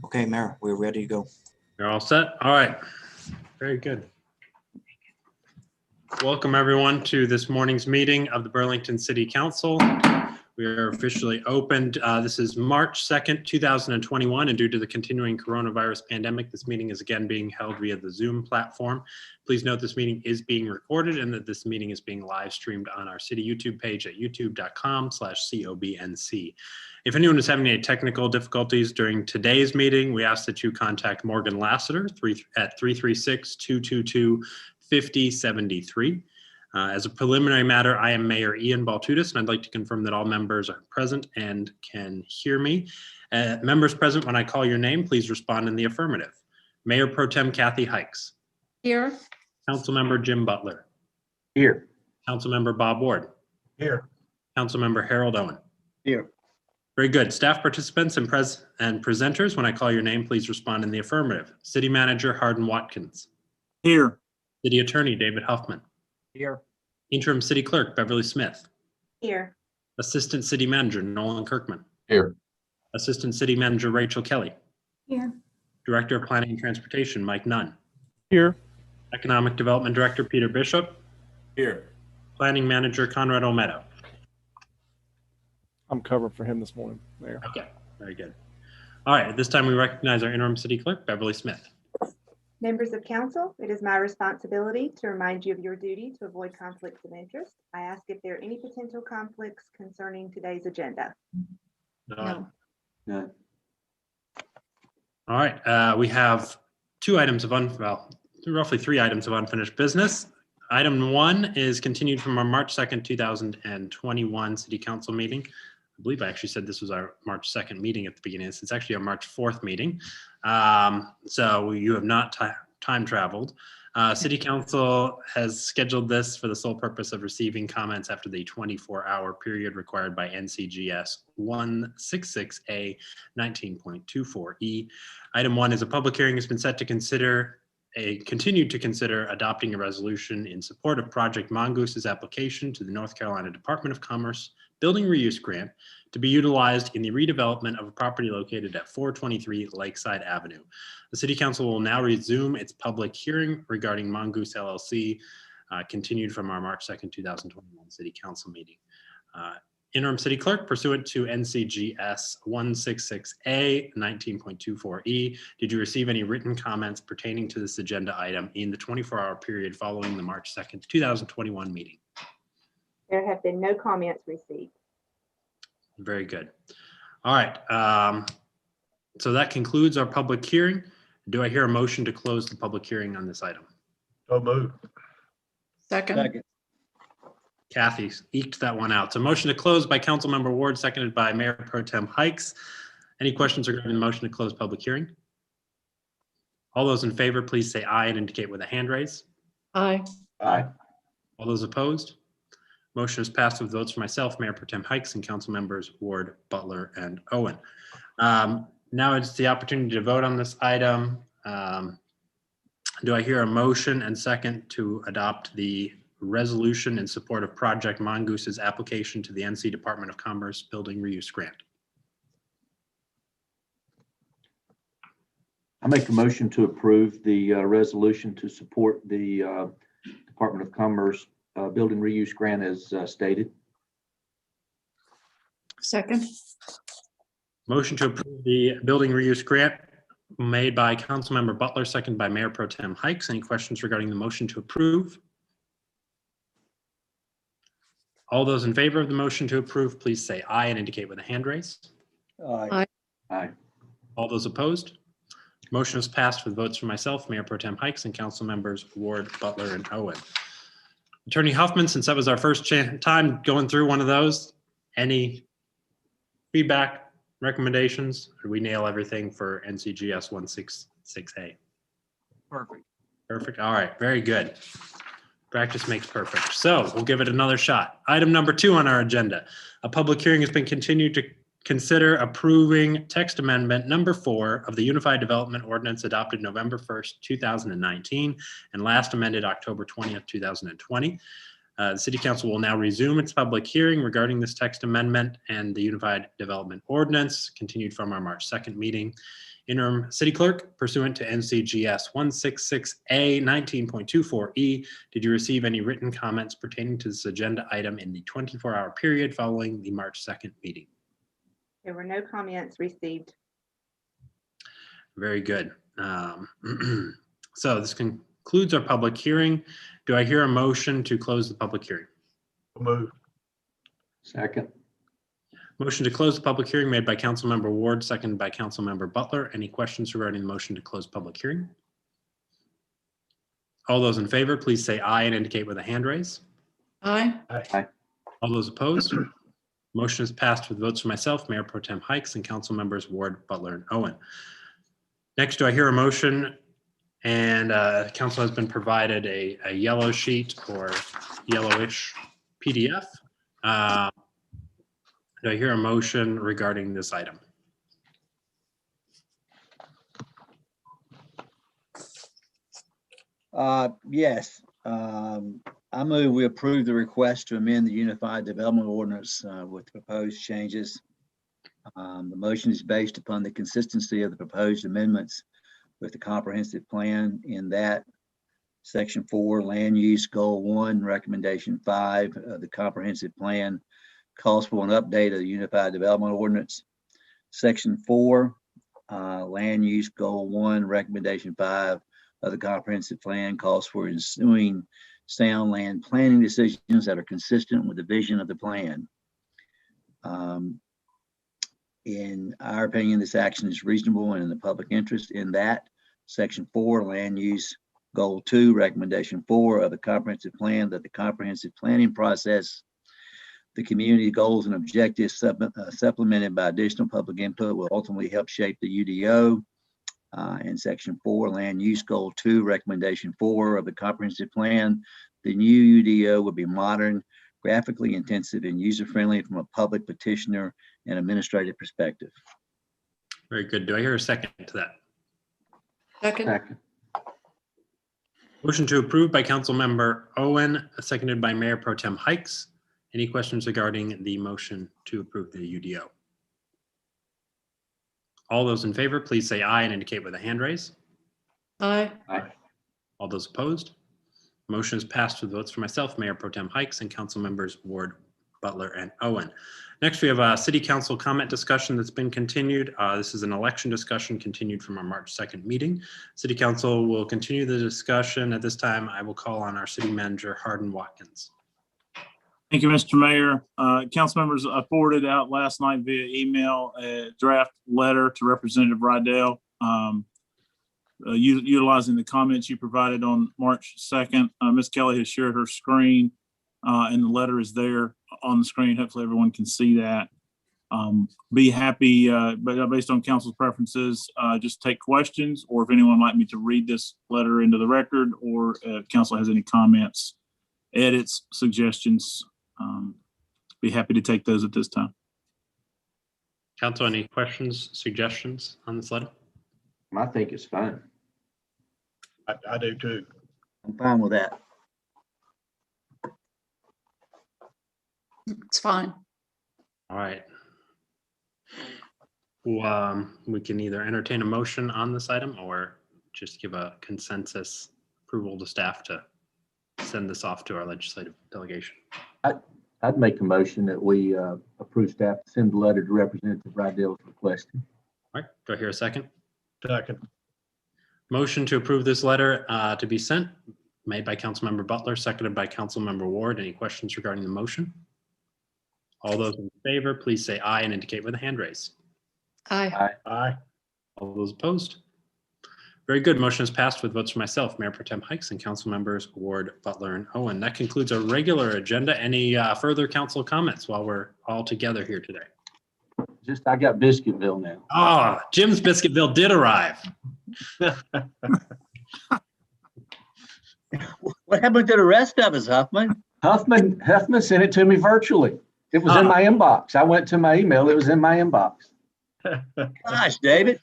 Okay, Mayor, we're ready to go. You're all set? All right. Very good. Welcome everyone to this morning's meeting of the Burlington City Council. We are officially opened. This is March 2nd, 2021, and due to the continuing coronavirus pandemic, this meeting is again being held via the Zoom platform. Please note this meeting is being recorded and that this meeting is being live streamed on our city YouTube page at youtube.com/cobnc. If anyone is having any technical difficulties during today's meeting, we ask that you contact Morgan Lassiter at 336-222-5073. As a preliminary matter, I am Mayor Ian Baltutis, and I'd like to confirm that all members are present and can hear me. Members present, when I call your name, please respond in the affirmative. Mayor Pro Tem Kathy Hikes. Here. Councilmember Jim Butler. Here. Councilmember Bob Ward. Here. Councilmember Harold Owen. Here. Very good. Staff participants and presenters, when I call your name, please respond in the affirmative. City Manager Hardin Watkins. Here. City Attorney David Huffman. Here. Interim City Clerk Beverly Smith. Here. Assistant City Manager Nolan Kirkman. Here. Assistant City Manager Rachel Kelly. Here. Director of Planning and Transportation Mike Nunn. Here. Economic Development Director Peter Bishop. Here. Planning Manager Conrad Olmedo. I'm covered for him this morning, Mayor. Okay, very good. All right, at this time we recognize our Interim City Clerk Beverly Smith. Members of council, it is my responsibility to remind you of your duty to avoid conflicts of interest. I ask if there are any potential conflicts concerning today's agenda. No. No. All right, we have roughly three items of unfinished business. Item 1 is continued from our March 2nd, 2021 City Council meeting. I believe I actually said this was our March 2nd meeting at the beginning. It's actually our March 4th meeting. So you have not time traveled. City Council has scheduled this for the sole purpose of receiving comments after the 24-hour period required by NCGS 166A 19.24E. Item 1 is a public hearing has been set to continue to consider adopting a resolution in support of Project Mongoose's application to the North Carolina Department of Commerce Building Reuse Grant to be utilized in the redevelopment of a property located at 423 Lakeside Avenue. The City Council will now resume its public hearing regarding Mongoose LLC, continued from our March 2nd, 2021 City Council meeting. Interim City Clerk, pursuant to NCGS 166A 19.24E, did you receive any written comments pertaining to this agenda item in the 24-hour period following the March 2nd, 2021 meeting? There have been no comments received. Very good. All right. So that concludes our public hearing. Do I hear a motion to close the public hearing on this item? So moved. Second. Kathy eked that one out. So motion to close by Councilmember Ward, seconded by Mayor Pro Tem Hikes. Any questions regarding the motion to close public hearing? All those in favor, please say aye and indicate with a hand raise. Aye. Aye. All those opposed? Motion is passed with votes for myself, Mayor Pro Tem Hikes, and council members Ward, Butler, and Owen. Now it's the opportunity to vote on this item. Do I hear a motion and second to adopt the resolution in support of Project Mongoose's application to the NC Department of Commerce Building Reuse Grant? I make a motion to approve the resolution to support the Department of Commerce Building Reuse Grant as stated. Second. Motion to approve the Building Reuse Grant made by Councilmember Butler, seconded by Mayor Pro Tem Hikes. Any questions regarding the motion to approve? All those in favor of the motion to approve, please say aye and indicate with a hand raise. Aye. Aye. All those opposed? Motion is passed with votes for myself, Mayor Pro Tem Hikes, and council members Ward, Butler, and Owen. Attorney Huffman, since that was our first time going through one of those, any feedback, recommendations? Or we nail everything for NCGS 166A? Perfect. Perfect. All right. Very good. Practice makes perfect. So we'll give it another shot. Item number 2 on our agenda. A public hearing has been continued to consider approving text amendment number 4 of the Unified Development Ordinance adopted November 1st, 2019, and last amended October 20th, 2020. The City Council will now resume its public hearing regarding this text amendment and the Unified Development Ordinance, continued from our March 2nd meeting. Interim City Clerk, pursuant to NCGS 166A 19.24E, did you receive any written comments pertaining to this agenda item in the 24-hour period following the March 2nd meeting? There were no comments received. Very good. So this concludes our public hearing. Do I hear a motion to close the public hearing? So moved. Second. Motion to close the public hearing made by Councilmember Ward, seconded by Councilmember Butler. Any questions regarding the motion to close public hearing? All those in favor, please say aye and indicate with a hand raise. Aye. Aye. All those opposed? Motion is passed with votes for myself, Mayor Pro Tem Hikes, and Council Members Ward, Butler, and Owen. Next, do I hear a motion? And council has been provided a yellow sheet or yellowish PDF. Do I hear a motion regarding this item? Yes. I move we approve the request to amend the Unified Development Ordinance with proposed changes. The motion is based upon the consistency of the proposed amendments with the comprehensive plan in that Section 4, Land Use Goal 1, Recommendation 5 of the comprehensive plan calls for an update of the Unified Development Ordinance. Section 4, Land Use Goal 1, Recommendation 5 of the comprehensive plan calls for ensuing sound land planning decisions that are consistent with the vision of the plan. In our opinion, this action is reasonable and in the public interest in that Section 4, Land Use Goal 2, Recommendation 4 of the comprehensive plan, that the comprehensive planning process, the community goals and objectives supplemented by additional public input will ultimately help shape the UDO. In Section 4, Land Use Goal 2, Recommendation 4 of the comprehensive plan, the new UDO will be modern, graphically intensive, and user-friendly from a public, petitioner, and administrative perspective. Very good. Do I hear a second to that? Second. Second. Motion to approve by Councilmember Owen, seconded by Mayor Pro Tem Hikes. Any questions regarding the motion to approve the UDO? All those in favor, please say aye and indicate with a hand raise. Aye. Aye. All those opposed? Motion is passed with votes for myself, Mayor Pro Tem Hikes, and Council Members Ward, Butler, and Owen. Next, we have a City Council comment discussion that's been continued. This is an election discussion continued from our March 2nd meeting. City Council will continue the discussion. At this time, I will call on our City Manager, Hardin Watkins. Thank you, Mr. Mayor. Council members, I forwarded out last night via email a draft letter to Representative Rydell, utilizing the comments you provided on March 2nd. Ms. Kelly has shared her screen, and the letter is there on the screen. Hopefully everyone can see that. Be happy, but based on council's preferences, just take questions, or if anyone would like me to read this letter into the record, or if council has any comments, edits, suggestions, be happy to take those at this time. Council, any questions, suggestions on this letter? I think it's fine. I do too. I'm fine with that. It's fine. All right. Well, we can either entertain a motion on this item or just give a consensus approval to staff to send this off to our legislative delegation. I'd make a motion that we approve staff to send the letter to Representative Rydell's request. All right, do I hear a second? Second. Motion to approve this letter to be sent, made by Councilmember Butler, seconded by Councilmember Ward. Any questions regarding the motion? All those in favor, please say aye and indicate with a hand raise. Aye. Aye. All those opposed? Very good. Motion is passed with votes for myself, Mayor Pro Tem Hikes, and Council Members Ward, Butler, and Owen. That concludes our regular agenda. Any further council comments while we're all together here today? Just, I got Biscuitville now. Ah, Jim's Biscuitville did arrive. What happened to the rest of us, Huffman? Huffman sent it to me virtually. It was in my inbox. I went to my email. It was in my inbox. Gosh, David.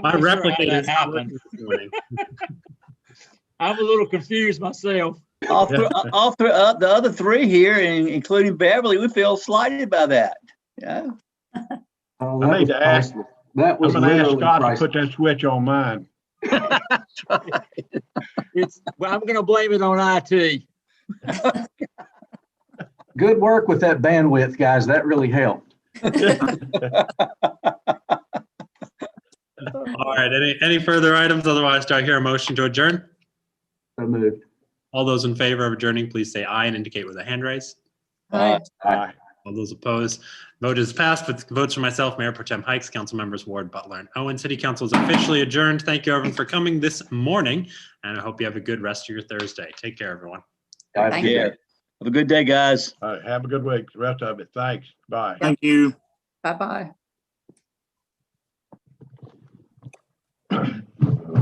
My replicator happened. I'm a little confused myself. The other three here, including Beverly, we feel slighted by that. Yeah. Oh, I that need was to ask- priceless. That I'm was gonna ask literally Scott to priceless. put that switch on mine. Well, I'm gonna blame it on IT. Good work with that bandwidth, guys. That really helped. All right, any further items? Otherwise, do I hear a motion to adjourn? So moved. All those in favor of adjourning, please say aye and indicate with a hand raise. Aye. Aye. All those opposed, vote is passed with votes for myself, Mayor Pro Tem Hikes, council members Ward, Butler, and Owen. City Council is officially adjourned. Thank you, everyone, for coming this morning, and I hope you have a good rest of your Thursday. Take care, everyone. Have a Thank good Yeah. day. Have a good day, guys. All right, have a good week. The rest of it. Thanks. Bye. Thank you. Bye-bye.